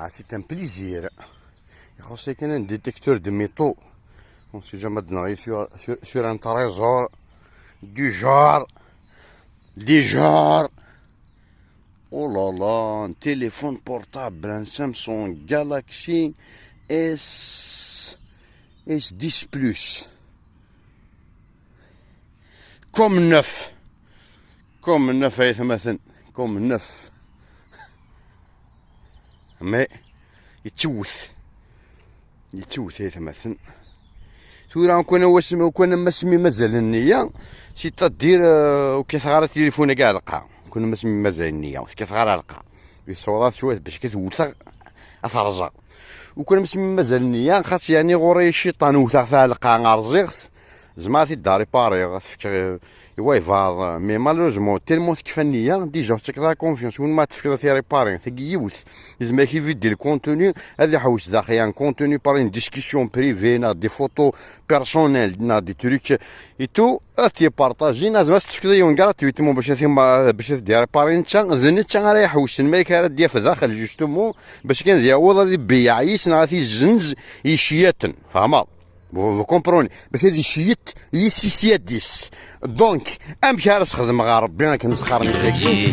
C'est un plaisir. Il faut qu'il y ait un détecteur de métaux. On ne sait jamais de sur un trésor du genre. Oh là là, un téléphone portable, un Samsung Galaxy S10 Plus. Comme neuf. Comme neuf, comme neuf. Mais يتشوث يتمثل ثورا كنا مسمي مازال النية سيتادير وكيصغار التليفون كاع لقى كنا مسمي مازال النية كيصغار لقى الصورات شويه باش كتوثق افرزا وكنا مسمي مازال النية خاص يعني غوري الشيطان وثق لقى غارزيغ زعما داري باري فكر وايفا مي مالوزمون تيلمون تكفى النية ديجا تكدا كونفيونس وين ما تفكر في ريباري تاكي يوث لازم كيفيدي الكونتوني هذا حوس داخل ان كونتوني بار ان ديسكسيون بريفي نا دي فوتو بيرسونيل نا دي تروك اي تو تي بارطاجي لازم تفكر يون غراتويتمون باش دير ريباري نتا راه يحوس الملك راه ديال في داخل جوستومون باش كان ديال دي بيعيس نعرف الجنز يشياتن فهمت Vous comprenez? C'est des chiites, ici c'est 10. Donc, un بشار خدم غا ربي كنسخر من داكشي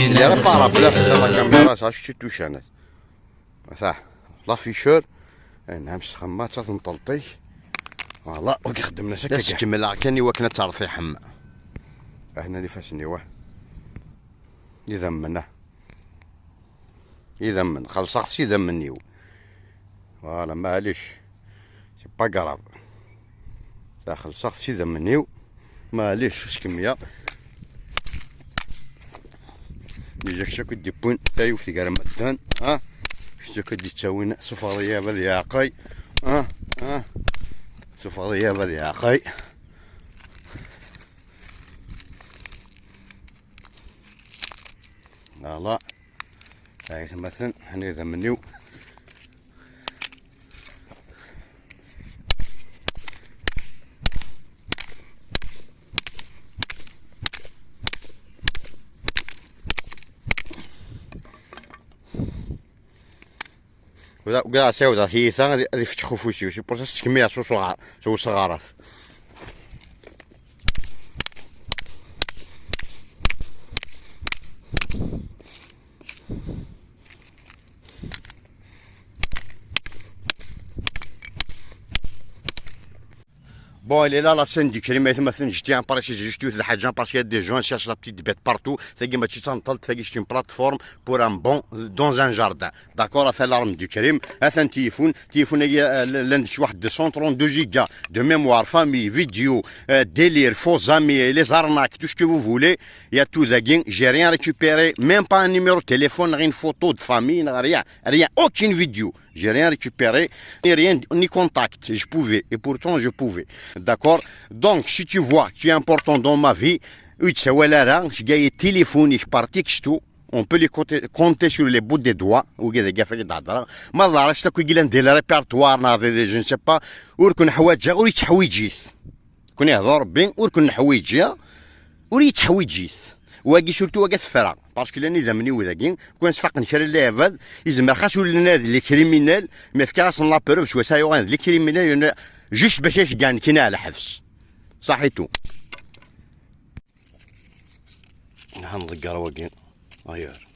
اللي راه بارابلا حتى لا كاميرا شتي توشانات صح لافيشور انا باش تخمات تنطلطي فوالا وكيخدم لنا هكا كمل كاني وكنا تعرفي حما هنا اللي فاشني واه يذمنا خلص اختي يذمنيو فوالا معليش سي با كراف داخل صاحب شي ذمنيو معليش اش كميه ديجا شاكو دي بوين تايو في كرا مدان شاكو دي تاوين سفريه بهذه عقاي سفريه بهذه عقاي فوالا هاي مثلا حنا ذمنيو وكاع ساودا ثيثا غادي يفتحو فوشي شي بروسيس تكمية شو صغارات Bon, elle est là la scène du crime, mais maintenant je tiens par ici, je suis parce qu'il y a des gens qui cherchent la petite bête partout. C'est une plateforme pour un bon dans un jardin. D'accord, à faire l'arme du crime. Un téléphone, l'un de 132 gigas de mémoire, famille, vidéo, délire, faux amis, les arnaques, tout ce que vous voulez. Il y a tout ça. J'ai rien récupéré, même pas un numéro de téléphone, rien de photo de famille, rien, aucune vidéo. J'ai rien récupéré, ni contact. Je pouvais, et pourtant je pouvais. D'accord? Donc, si tu vois que tu es important dans ma vie, je gagne téléphone, je partais on peut les compter sur les bouts des doigts. ما نعرفش تاكو يقول ندير ريبرتوار je ne sais pas وركن حوايجها وريت حوايجي كون يهضر ربي وركن حوايجها وريت حوايجي واقي شرتو واقي الثرى باسكو لاني زمني وذاكين كون نسفق نشري ليفاد يزمر خاصو لنا لي كريمينال ما فكاش لا بروف شويه سايوان لي كريمينال جوست باش كان كاين على حبس صحيتو نحن نضقر واقين ايار